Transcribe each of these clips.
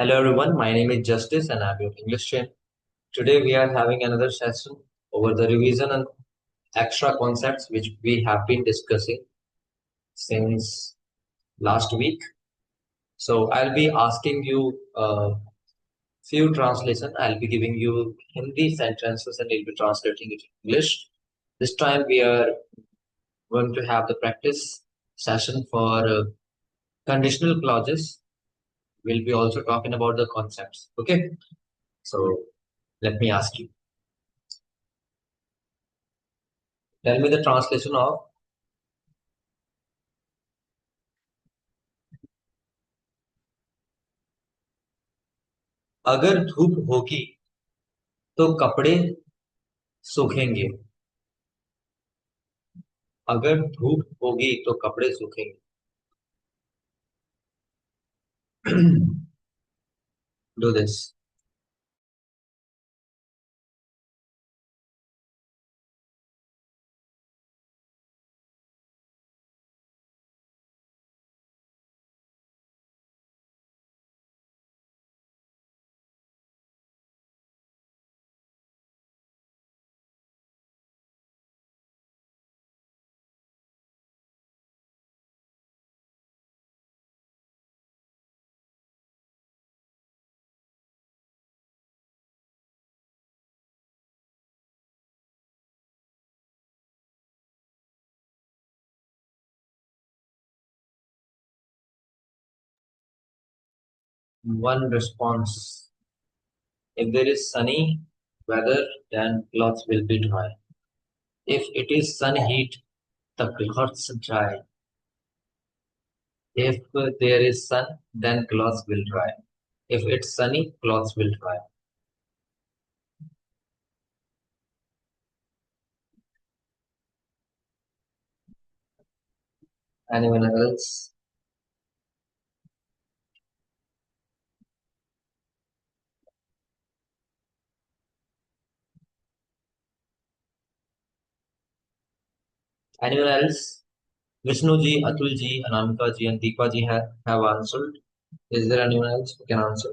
Hello everyone, my name is Justice and I'm your English trainer. Today we are having another session over the revision and extra concepts which we have been discussing since last week. So I'll be asking you a few translation. I'll be giving you Hindi sentences and you'll be translating it in English. This time we are going to have the practice session for conditional clauses. We'll be also talking about the concepts. Okay, so let me ask you. Tell me the translation of अगर धूप होगी तो कपड़े सूखेंगे। अगर धूप होगी तो कपड़े सूखेंगे। Do this. One response. If there is sunny weather, then clothes will be dry. If it is sun heat, the clothes dry. If there is sun, then clothes will dry. If it's sunny, clothes will dry. Anyone else? Anyone else? Vishnu ji, Atul ji, Anamika ji, and Deepa ji have answered. Is there anyone else who can answer?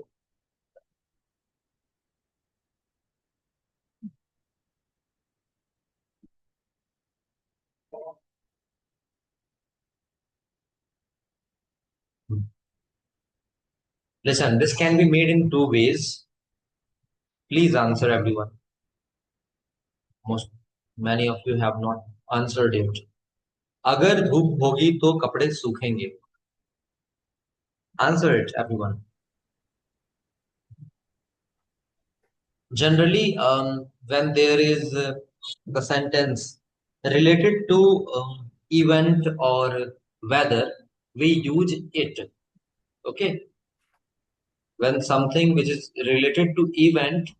Listen, this can be made in two ways. Please answer everyone. Most many of you have not answered it. अगर धूप होगी तो कपड़े सूखेंगे. Answer it, everyone. Generally, when there is the sentence related to event or weather, we use it. Okay. When something which is related to event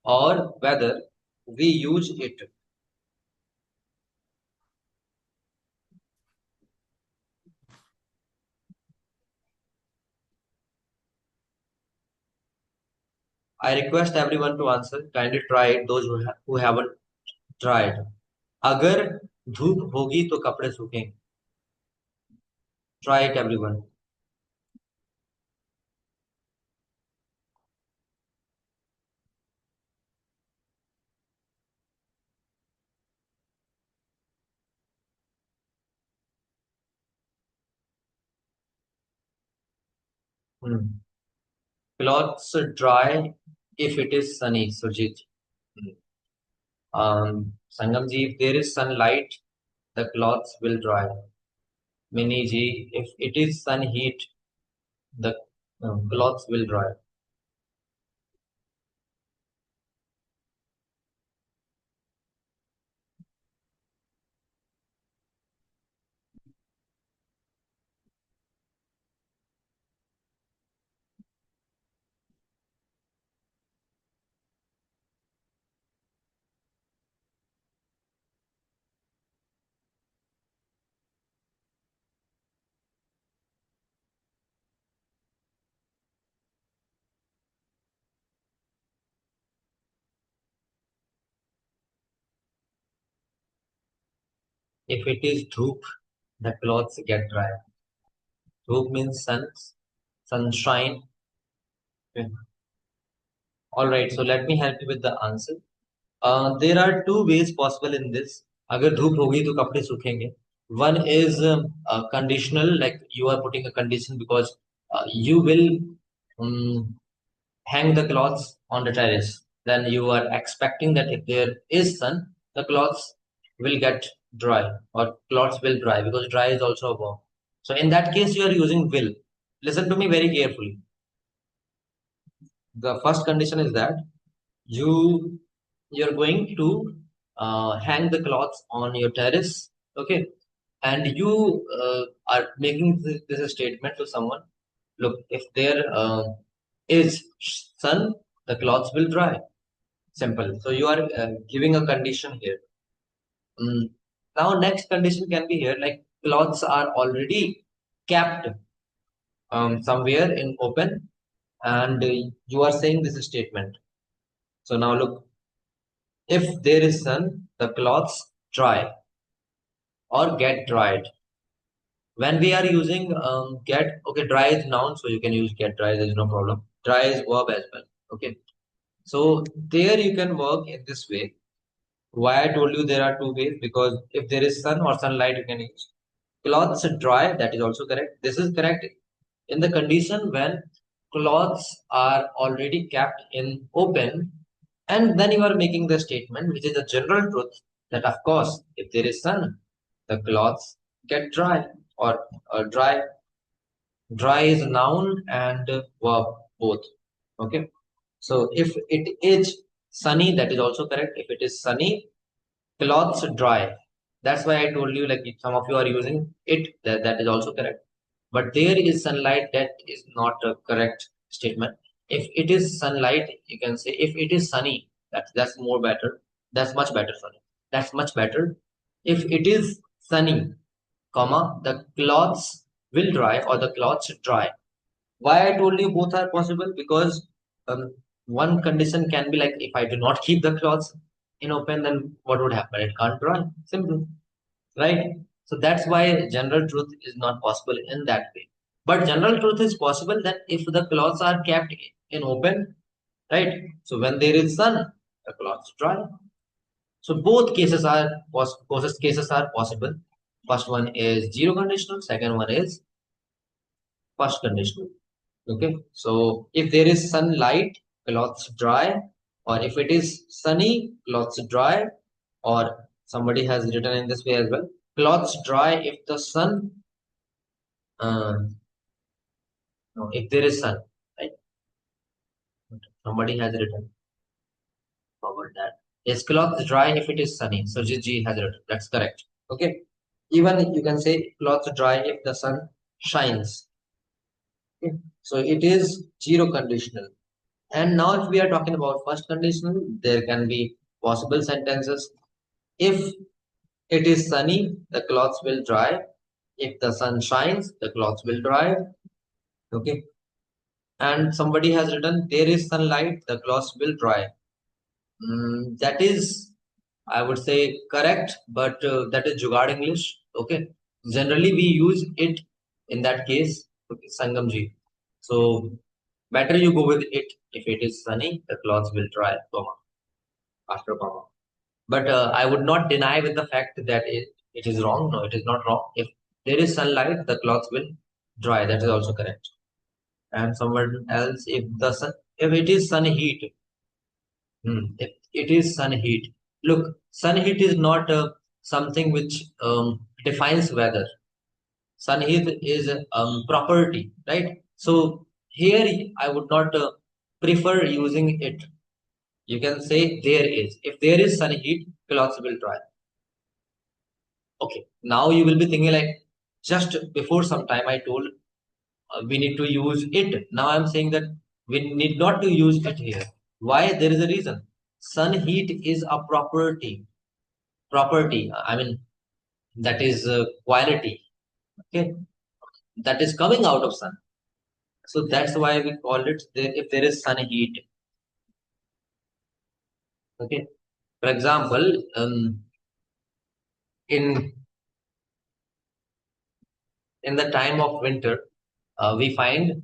or weather, we use it. I request everyone to answer. Kindly try it. Those who haven't tried. अगर धूप होगी तो कपड़े सूखेंगे. Try it, everyone. Clothes dry if it is sunny. Sujit. Sangam ji, if there is sunlight, the clothes will dry. Mini ji, if it is sun heat, the clothes will dry. If it is dhoop, the clothes get dry. Dhoop means sun, sunshine. Okay. All right. So let me help you with the answer. There are two ways possible in this. अगर धूप होगी तो कपड़े सूखेंगे. One is conditional, like you are putting a condition because you will um, hang the clothes on the terrace. Then you are expecting that if there is sun, the clothes will get dry or clothes will dry because dry is also a verb. So in that case, you are using will. Listen to me very carefully. The first condition is that you you're going to hang the clothes on your terrace, okay, and you are making this a statement to someone. Look, if there is sun, the clothes will dry. Simple. So you are giving a condition here. Mm. Now next condition can be here, like clothes are already kept somewhere in open, and you are saying this statement. So now look, if there is sun, the clothes dry or get dried. When we are using get, okay, dry is noun, so you can use get dry, there is no problem. Dry is verb as well. Okay. So there you can work in this way. Why I told you there are two ways, because if there is sun or sunlight, you can use. Clothes dry, that is also correct. This is correct in the condition when clothes are already kept in open, and then you are making the statement, which is the general truth, that of course, if there is sun, the clothes get dry or dry. Dry is noun and verb both. Okay. So if it is sunny, that is also correct. If it is sunny, clothes dry. That's why I told you, like if some of you are using it, that is also correct. But there is sunlight, that is not a correct statement. If it is sunlight, you can say if it is sunny, that's more better. That's much better, sorry. That's much better. If it is sunny, comma, the clothes will dry or the clothes dry. Why I told you both are possible? Because one condition can be like, if I do not keep the clothes in open, then what would happen? It can't dry. Simple, right? So that's why general truth is not possible in that way. But general truth is possible that if the clothes are kept in open, right? So when there is sun, the clothes dry. So both cases are possible. First one is zero conditional. Second one is first conditional. Okay, so if there is sunlight, clothes dry, or if it is sunny, clothes dry, or somebody has written in this way as well. Clothes dry if the sun, uh, no, if there is sun, right? Somebody has written forward that. Yes, clothes dry if it is sunny. So G has written. That's correct. Okay. Even you can say clothes dry if the sun shines. Okay. So it is zero conditional. And now if we are talking about first conditional, there can be possible sentences. If it is sunny, the clothes will dry. If the sun shines, the clothes will dry. Okay. And somebody has written, there is sunlight, the clothes will dry. That is, I would say, correct, but that is Jugaad English. Okay. Generally, we use it in that case. Okay, Sangamji. So better you go with it. If it is sunny, the clothes will dry, comma, after comma. But I would not deny with the fact that it is wrong. No, it is not wrong. If there is sunlight, the clothes will dry. That is also correct. And someone else, if it is sun heat, if it is sun heat. Look, sun heat is not something which defines weather. Sun heat is property, right? So here I would not prefer using it. You can say there is. If there is sun heat, clothes will dry. Okay, now you will be thinking like, just before some time I told we need to use it. Now I'm saying that we need not to use it here. Why? There is a reason. Sun heat is a property. Property. I mean, that is quality. Okay, that is coming out of sun. So that's why we call it there. If there is sun heat. Okay. For example, in in the time of winter, we find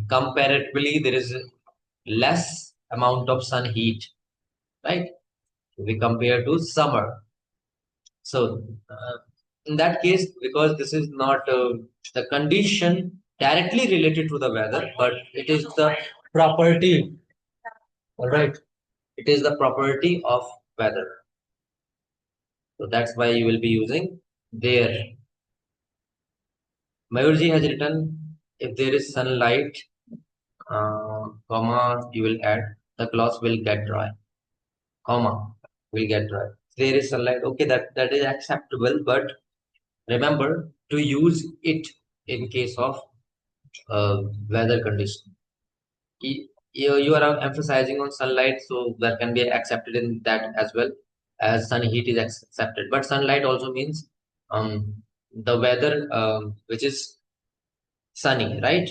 comparatively there is less amount of sun heat, right? We compare to summer. So in that case, because this is not the condition directly related to the weather, but it is the property. All right, it is the property of weather. So that's why you will be using there. Mayurji has written, if there is sunlight, comma, you will add, the clothes will get dry, comma, will get dry. There is sunlight, okay, that is acceptable, but remember to use it in case of weather condition. You are emphasizing on sunlight, so that can be accepted in that as well as sun heat is accepted. But sunlight also means the weather which is sunny, right?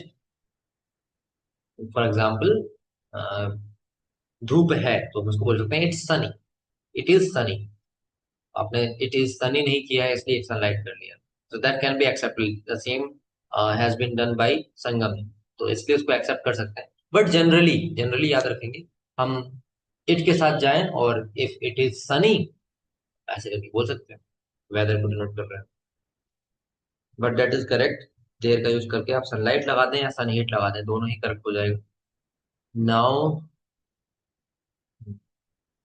For example, धूप है तो हम उसको बोल सकते हैं it's Sunny, it is Sunny. आपने it is Sunny नहीं किया है इसलिए सनलाइट कर लिया. So that can be acceptable. The same has been done by Sangam, तो इसलिए उसको एक्सेप्ट कर सकते हैं. बट जनरली जनरली याद रखेंगे हम इट के साथ जाएं और इफ इट इज सनी ऐसे करके बोल सकते हैं, वेदर को डिनोट कर रहे हैं. But that is correct. There का यूज करके आप सनलाइट लगा दें या सन हीट लगा दें, दोनों ही करेक्ट हो जाएगा. नाउ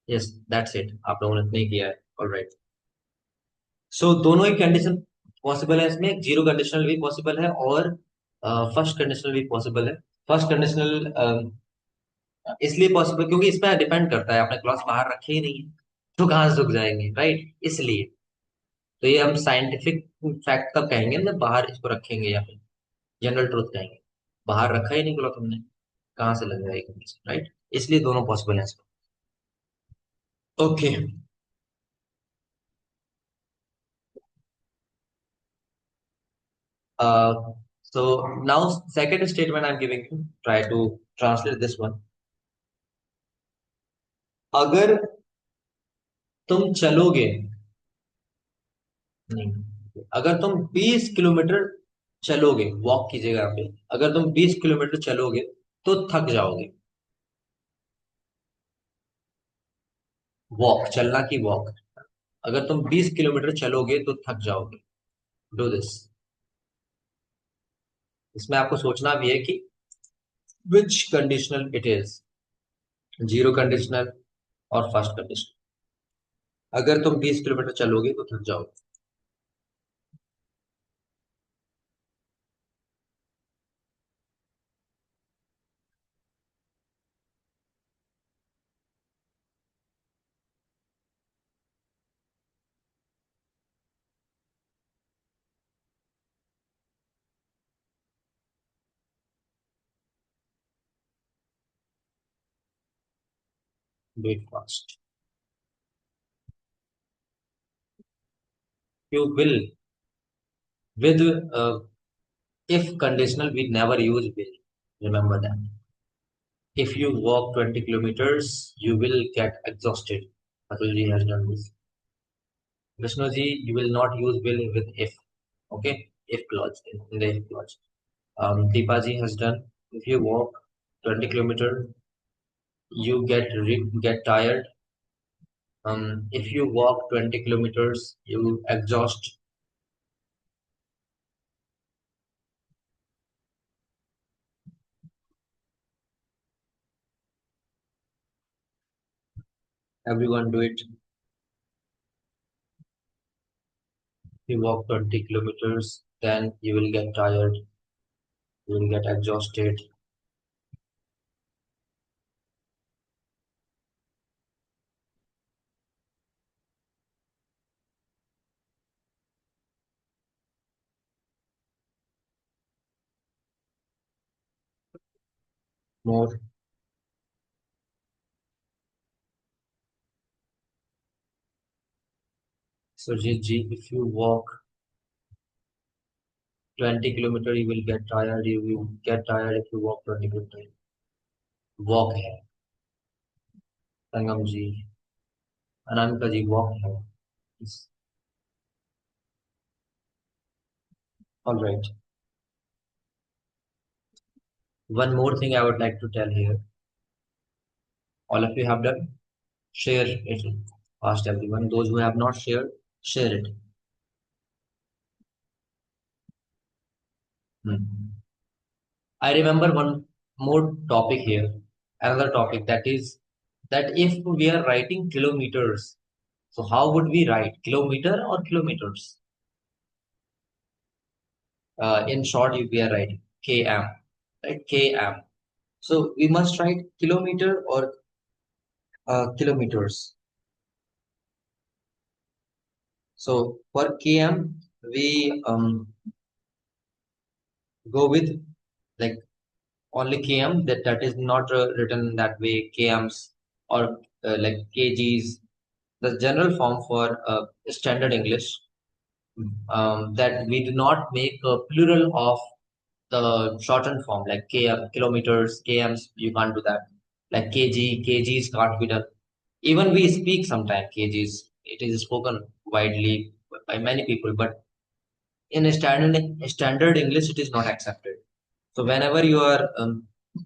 यस दैट्स इट, आप लोगों ने नहीं किया है. ऑलराइट. सो दोनों ही कंडीशन पॉसिबल है इसमें. जीरो कंडीशनल भी पॉसिबल है और फर्स्ट कंडीशनल भी पॉसिबल है. फर्स्ट कंडीशनल इसलिए पॉसिबल क्योंकि इसमें डिपेंड करता है, आपने क्लॉज बाहर रखे ही नहीं है तो कहाँ से रुक जाएंगे, राइट? इसलिए तो ये हम साइंटिफिक फैक्ट तब कहेंगे ना बाहर इसको रखेंगे, या फिर जनरल ट्रूथ कहेंगे. बाहर रखा ही नहीं क्लॉथ हमने, कहाँ से लग जाएगी कंडीशन, राइट? इसलिए दोनों पॉसिबल है इसमें. Okay. So now second statement I'm giving you, try to translate this one. अगर तुम चलोगे, नहीं, अगर तुम 20 किलोमीटर चलोगे, वॉक कीजिएगा यहाँ पे. अगर तुम 20 किलोमीटर चलोगे तो थक जाओगे. वॉक, चलना की वॉक. अगर तुम 20 किलोमीटर चलोगे तो थक जाओगे. Do this. इसमें आपको सोचना भी है कि which conditional it is, zero conditional और फर्स्ट कंडीशनल. अगर तुम 20 किलोमीटर चलोगे तो थक जाओगे. Wait fast. You will with if conditional we never use will, remember that. If you walk 20 kilometers you will get exhausted. Atul ji has done this. Vishnu ji, you will not use will with if. Okay, if clause, in the if clause. Deepa ji has done, if you walk 20 kilometers you get tired. If you walk 20 kilometers you exhaust. Everyone do it. If you walk 20 kilometers then you will get tired, you will get exhausted. More. So Ji, if you walk 20 kilometers, you will get tired. You will get tired if you walk 20 kilometers. Walk है. संगम जी, अनामिका जी, walk है. Yes. All right. One more thing I would like to tell here. All of you have done. Share it. Ask everyone. Those who have not shared, share it. Hmm. I remember one more topic here. Another topic that is that if we are writing kilometers, so how would we write kilometer or kilometers? In short, if we are writing km, right? Km. So we must write kilometer or kilometers. So for km, we go with like only km. That is not written that way. Kms or like kgs. The general form for standard English, that we do not make a plural of the shortened form like km, kilometers, kms. You can't do that. Like kgs can't be done. Even we speak sometimes kgs. It is spoken widely by many people, but in a standard English, it is not accepted. So whenever you are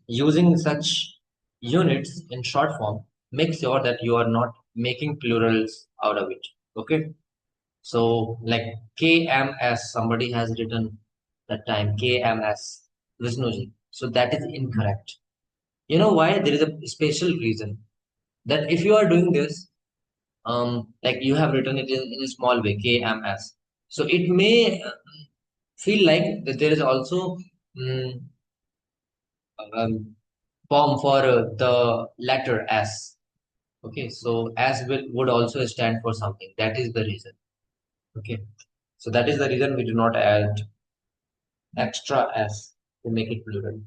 using such units in short form, make sure that you are not making plurals out of it. Okay. So like KMS, somebody has written that time KMS, Vishnuji. So that is incorrect. You know why? There is a special reason that if you are doing this, like you have written it in a small way, KMS. So it may feel like that there is also mm, um, form for the letter S. Okay, so S would also stand for something. That is the reason. Okay, so that is the reason we do not add extra S to make it plural.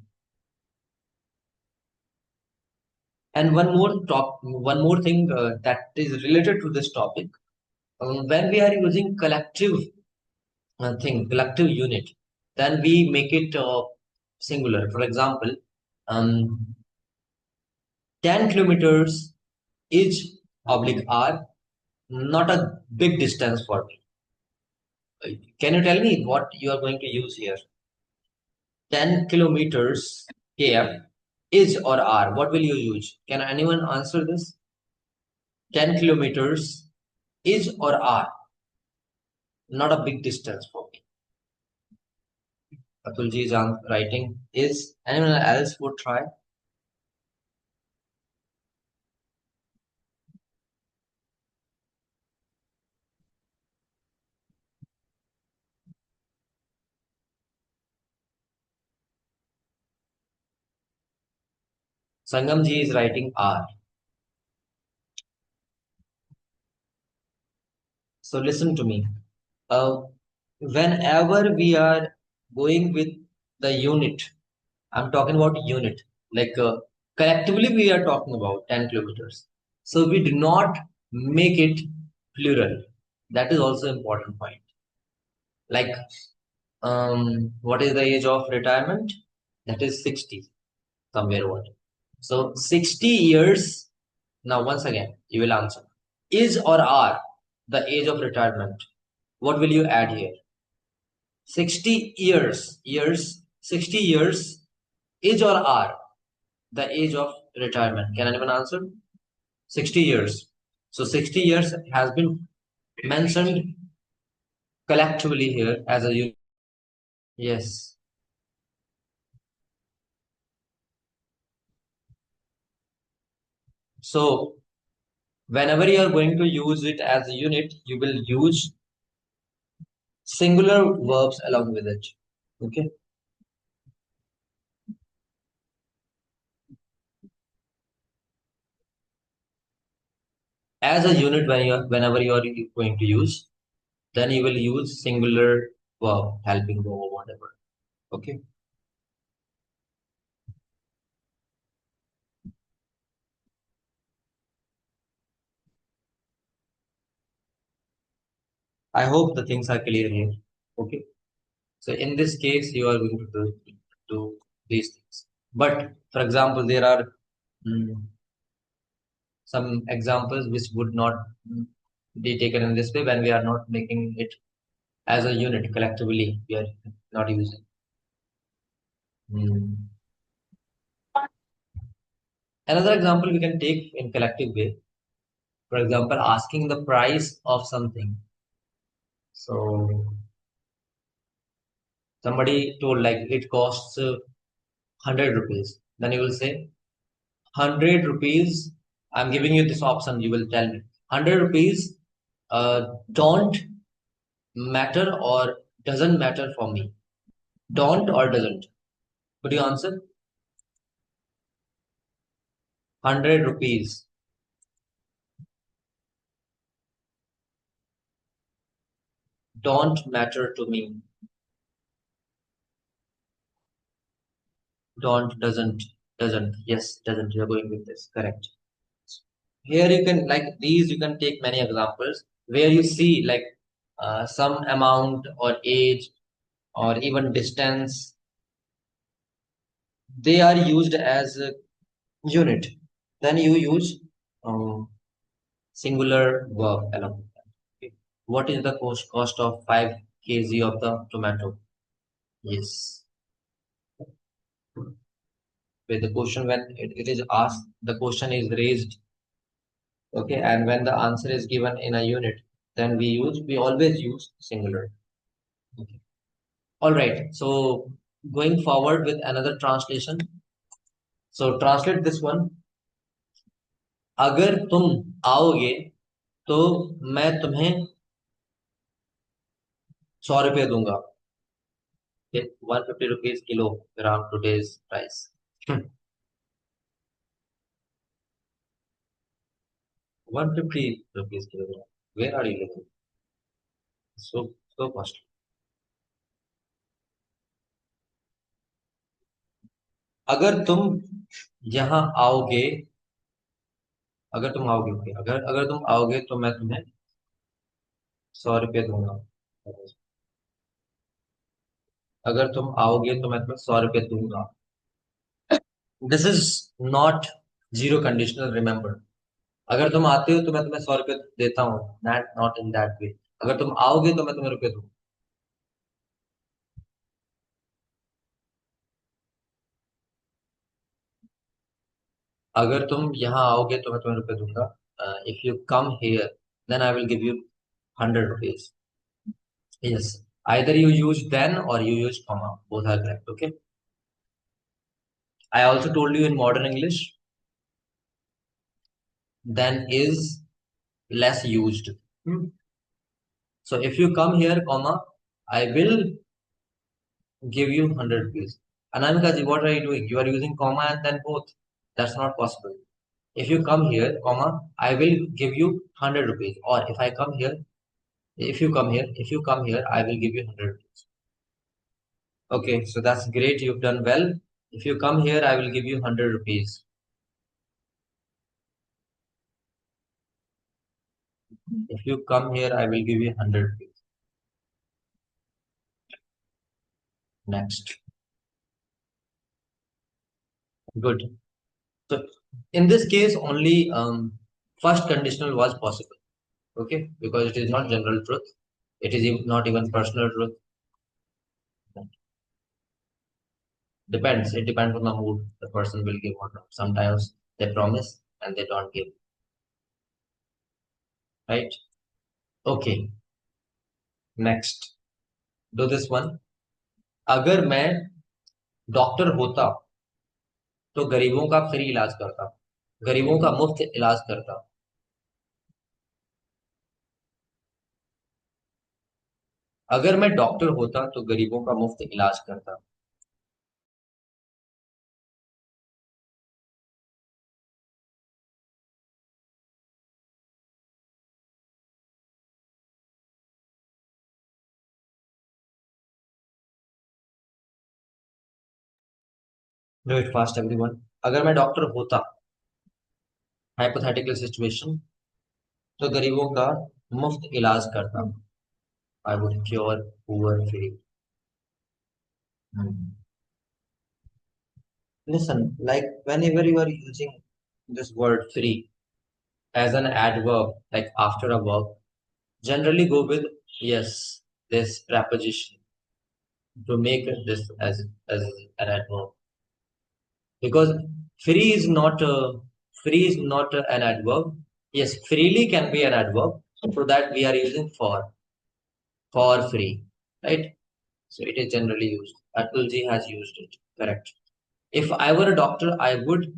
And one more thing that is related to this topic. When we are using collective collective unit, then we make it singular. For example, 10 kilometers is oblique R, not a big distance for me. Can you tell me what you are going to use here? 10 kilometers km is or R. What will you use? Can anyone answer this? 10 kilometers is or R. Not a big distance for me. Atulji is writing is. Anyone else would try? Sangamji is writing R. So listen to me. Uh, Whenever we are going with the unit, I'm talking about unit. Like collectively, we are talking about 10 kilometers. So we do not make it plural. That is also important point. Like, what is the age of retirement? That is 60, somewhere what. So 60 years. Now, once again, you will answer. Is or are the age of retirement? What will you add here? 60 years, 60 years, is or are the age of retirement. Can anyone answer? 60 years. So 60 years has been mentioned collectively here as a unit. Yes. So whenever you are going to use it as a unit, you will use singular verbs along with it. Okay. As a unit, whenever you are going to use, then you will use singular verb, helping verb or whatever. Okay. I hope the things are clear here. Okay. So in this case, you are going to do these things. But for example, there are mm, some examples which would not be taken in this way when we are not making it as a unit collectively. We are not using. Mm. Another example we can take in collective way. For example, asking the price of something. So somebody told like it costs 100 rupees. Then you will say 100 rupees. I'm giving you this option. You will tell me 100 rupees don't matter or doesn't matter for me. Don't or doesn't. Could you answer? 100 rupees don't matter to me. Don't, doesn't. Yes, doesn't. You're going with this. Correct. Here you can, like these, you can take many examples where you see like some amount or age or even distance. They are used as a unit. Then you use um, singular verb along with that. Okay. What is the cost of 5 kg of the tomato? Yes. With the question when it is asked, the question is raised. Okay, and when the answer is given in a unit, then we always use singular. Okay. All right. So going forward with another translation. So translate this one. अगर तुम आओगे तो मैं तुम्हें 100 रुपये दूंगा. Okay, 150 rupees kilogram today's price. 150 rupees kilogram. Where are you living? So costly. अगर तुम यहाँ आओगे, okay, अगर अगर तुम आओगे तो मैं तुम्हें 100 रुपये दूंगा. अगर तुम आओगे तो मैं तुम्हें 100 रुपये दूंगा. This is not zero conditional. Remember, अगर तुम आते हो तो मैं तुम्हें 100 रुपये देता हूँ. Not in that way. अगर तुम आओगे तो मैं तुम्हें रुपये दूंगा. अगर तुम यहाँ आओगे तो मैं तुम्हें रुपये दूंगा. If you come here then I will give you 100 rupees. Yes. Either you use then or you use comma. Both are correct. Okay. I also told you in modern English, then is less used. Hmm. So if you come here, comma, I will give you 100 rupees. Anamika ji, what are you doing? You are using comma and then both. That's not possible. If you come here, comma, I will give you 100 rupees. Or if I come here, if you come here, I will give you 100 rupees. Okay, so that's great. You've done well. If you come here, I will give you 100 rupees. If you come here, I will give you 100 rupees. Next. Good. So in this case, only first conditional was possible. Okay, because it is not general truth. It is not even personal truth. Depends. It depends on the mood the person will give or not. Sometimes they promise and they don't give. Right? Okay. Next. Do this one. अगर मैं doctor होता तो गरीबों का free इलाज करता. गरीबों का मुफ्त इलाज करता. अगर मैं डॉक्टर होता तो गरीबों का मुफ्त इलाज करता. Do it fast, everyone. अगर मैं डॉक्टर होता, hypothetical situation, तो गरीबों का मुफ्त इलाज करता. I would cure poor free. Hmm. Listen, like whenever you are using this word free as an adverb, like after a verb, generally go with yes, this preposition to make this as an adverb. Because Free is not an adverb. Yes, freely can be an adverb. So for that we are using for free, right? So it is generally used. Atulji has used it. Correct. If I were a doctor, I would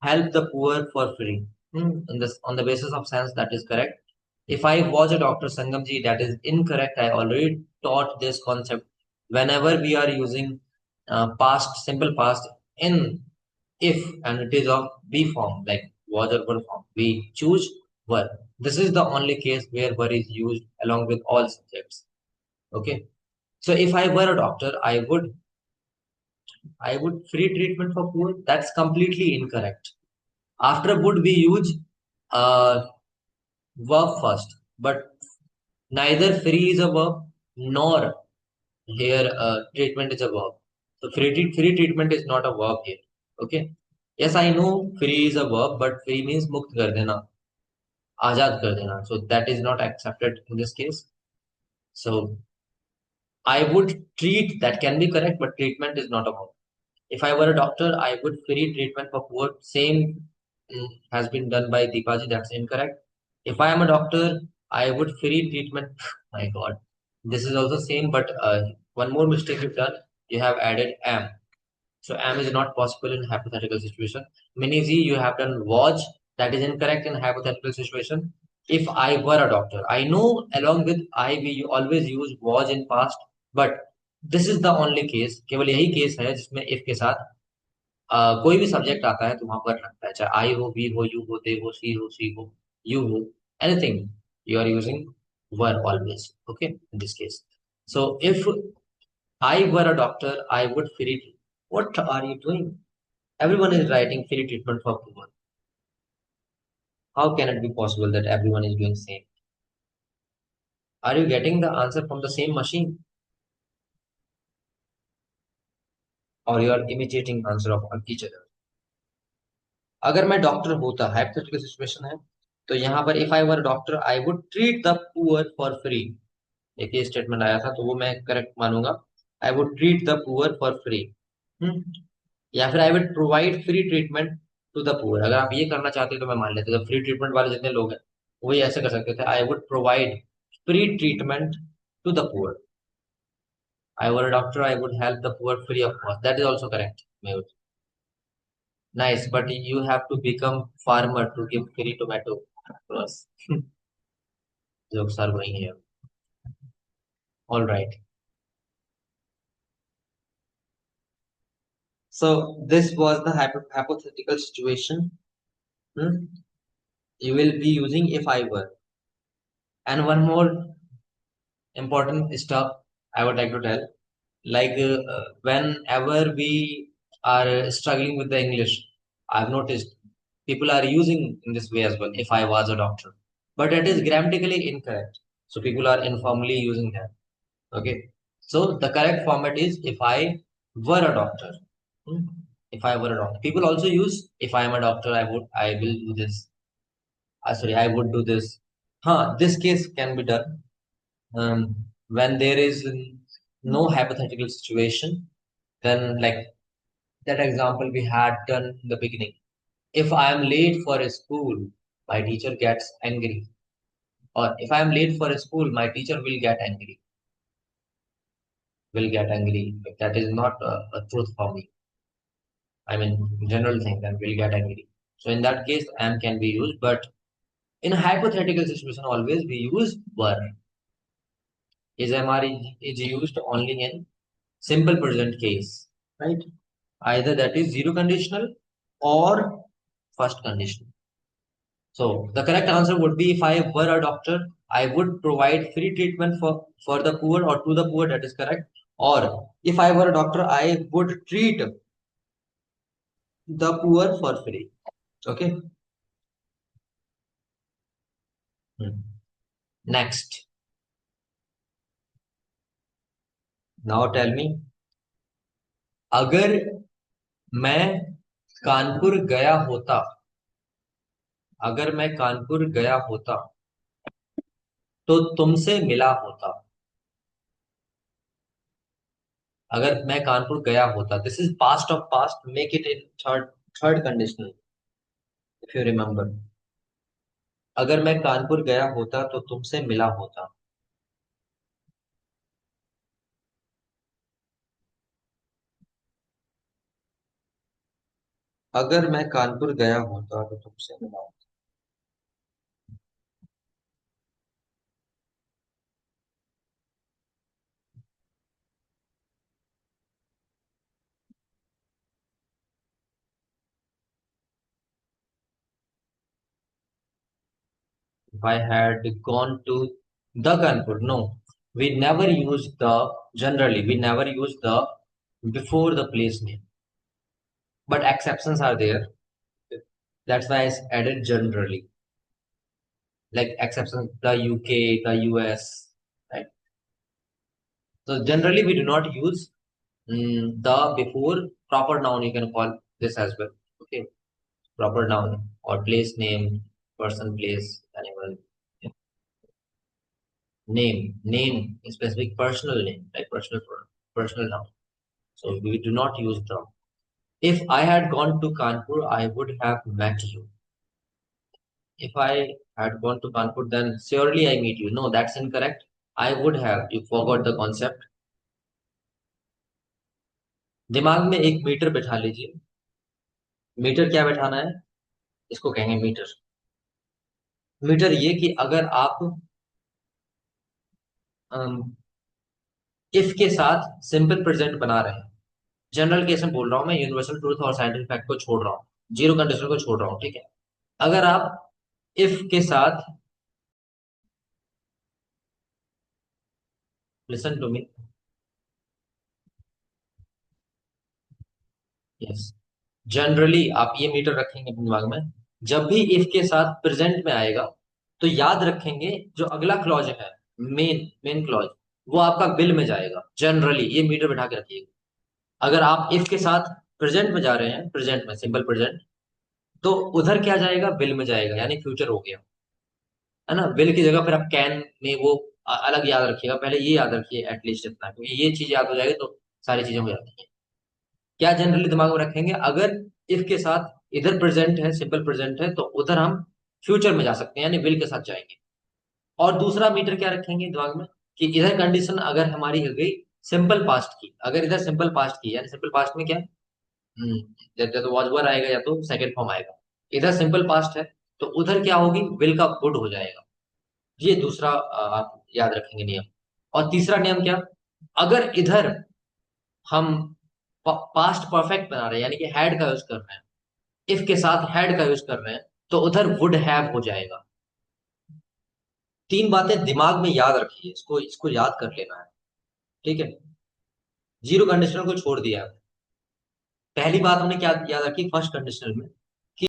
help the poor for free. On the basis of sense, that is correct. If I was a doctor, Sangamji, that is incorrect. I already taught this concept. Whenever we are using past, simple past in if and it is of be form, like was or were form, we choose were. This is the only case where were is used along with all subjects. Okay. So if I were a doctor, I would free treatment for poor. That's completely incorrect. After would we use uh, verb first, but neither free is a verb nor here treatment is a verb. So free treatment is not a verb here. Okay. Yes, I know free is a verb, but free means mukt kar dena, azad kar dena. So that is not accepted in this case. So I would treat, that can be correct, but treatment is not a verb. If I were a doctor, I would free treatment for poor. Same has been done by Deepaji. That's incorrect. If I am a doctor, I would free treatment. My God, this is also same. But one more mistake you've done. You have added am. So am is not possible in hypothetical situation. Miniji, you have done was. That is incorrect in hypothetical situation. If I were a doctor, I know along with I we always use was in past, but this is the only case. केवल यही case है जिसमें if के साथ कोई भी subject आता है तो वहां पर लगता है, चाहे आई हो, बी हो, यू हो, दे हो, सी हो, यू हो, anything, you are using were always. Okay, in this case. So if I were a doctor, I would free. What are you doing? Everyone is writing free treatment for poor. How can it be possible that everyone is doing same? Are you getting the answer from the same machine, or you are imitating answer of each other? अगर मैं doctor होता, hypothetical situation है, तो यहाँ पर if I were doctor I would treat the poor for free. एक ये statement आया था तो वो मैं करेक्ट मानूंगा. I would treat the poor for free. या फिर I would provide free treatment to the poor. अगर आप ये करना चाहते हो तो मैं मान लेता हूँ फ्री ट्रीटमेंट वाले जितने लोग हैं वो ये ऐसे कर सकते थे, I would provide free treatment to the poor. I were a doctor, I would help the poor free of cost. That is also correct. Mayur. Nice, but you have to become farmer to give free tomato to us. Jokes are going here. All right. So this was the hypothetical situation. Hmm? You will be using if I were. And one more important stuff I would like to tell. Like whenever we are struggling with the English, I've noticed people are using in this way as well. If I was a doctor, but it is grammatically incorrect. So people are informally using that. Okay. So the correct format is if I were a doctor. Hmm. If I were a doctor. People also use if I am a doctor, I will do this. Sorry, I would do this. This case can be done when there is no hypothetical situation. Then like that example we had done in the beginning. If I am late for a school, my teacher gets angry. Or if I am late for a school, my teacher will get angry. Will get angry. That is not a truth for me. I mean, general thing, then will get angry. So in that case, am can be used, but in a hypothetical situation, always we use were. Is MR is used only in simple present case, right? Either that is zero conditional or first conditional. So the correct answer would be if I were a doctor, I would provide free treatment for the poor or to the poor. That is correct. Or if I were a doctor, I would treat the poor for free. Okay. Hmm. Next. Now tell me, अगर मैं कानपुर गया होता, अगर मैं कानपुर गया होता तो तुमसे मिला होता. अगर मैं कानपुर गया होता, this is past of past, make it in third third conditional, if you remember. अगर मैं कानपुर गया होता तो तुमसे मिला होता। अगर मैं कानपुर गया होता तो तुमसे मिला होता। If I had gone to the Kanpur, no, we never use the, generally, we never use the before the place name. But exceptions are there. That's why I added generally. Like exceptions, the UK, the US, right? So generally we do not use the before proper noun, you can call this as well. Okay, proper noun or place name, person, place, animal. Yeah. Name, specific personal name, like personal noun. So we do not use the. If I had gone to Kanpur, I would have met you. If I had gone to Kanpur, then surely I meet you. No, that's incorrect. I would have. You forgot the concept. दिमाग में एक metre बैठा लीजिए। Metre क्या बैठाना है? इसको कहेंगे मीटर। मीटर ये कि अगर आप इफ के साथ सिंपल प्रेजेंट बना रहे हैं, जनरल केस में बोल रहा हूं मैं, यूनिवर्सल ट्रूथ और साइंटिफिक फैक्ट को छोड़ रहा हूँ, जीरो कंडीशन को छोड़ रहा हूँ, ठीक है। अगर आप इफ के साथ, listen to me, yes, generally आप ये मीटर रखेंगे अपने दिमाग में। जब भी इफ के साथ प्रेजेंट में आएगा तो याद रखेंगे जो अगला क्लॉज है, मेन मेन क्लॉज, वो आपका विल में जाएगा। जनरली ये मीटर बैठा के रखिएगा। अगर आप इफ के साथ प्रेजेंट में जा रहे हैं, प्रेजेंट में सिंपल प्रेजेंट, तो उधर क्या जाएगा? विल में जाएगा, यानी फ्यूचर हो गया, है ना। विल की जगह फिर आप कैन में वो अलग याद रखिएगा। पहले ये याद रखिए एटलीस्ट इतना, क्योंकि ये चीज याद हो जाएगी तो सारी चीजें हो जाती हैं। क्या जनरली दिमाग में रखेंगे? अगर इफ के साथ इधर प्रेजेंट है, सिंपल प्रेजेंट है, तो उधर हम फ्यूचर में जा सकते हैं, यानी विल के साथ जाएंगे। और दूसरा मीटर क्या रखेंगे दिमाग में कि इधर कंडीशन अगर हमारी हो गई सिंपल पास्ट की, अगर इधर सिंपल पास्ट की, यानी सिंपल पास्ट में क्या, या तो वॉज वर आएगा या तो सेकंड फॉर्म आएगा। इधर सिंपल पास्ट है तो उधर क्या होगी? विल का वुड हो जाएगा। ये दूसरा आप याद रखेंगे नियम। और तीसरा नियम क्या? अगर इधर हम पास्ट परफेक्ट बना रहे हैं, यानी कि हैड का यूज कर रहे हैं, इफ के साथ हैड का यूज कर रहे हैं, तो उधर वुड हैव हो जाएगा। तीन बातें दिमाग में याद रखिए, इसको इसको याद कर लेना है, ठीक है। जीरो कंडीशनल को छोड़ दिया। पहली बात हमने क्या याद रखी? फर्स्ट कंडीशनल में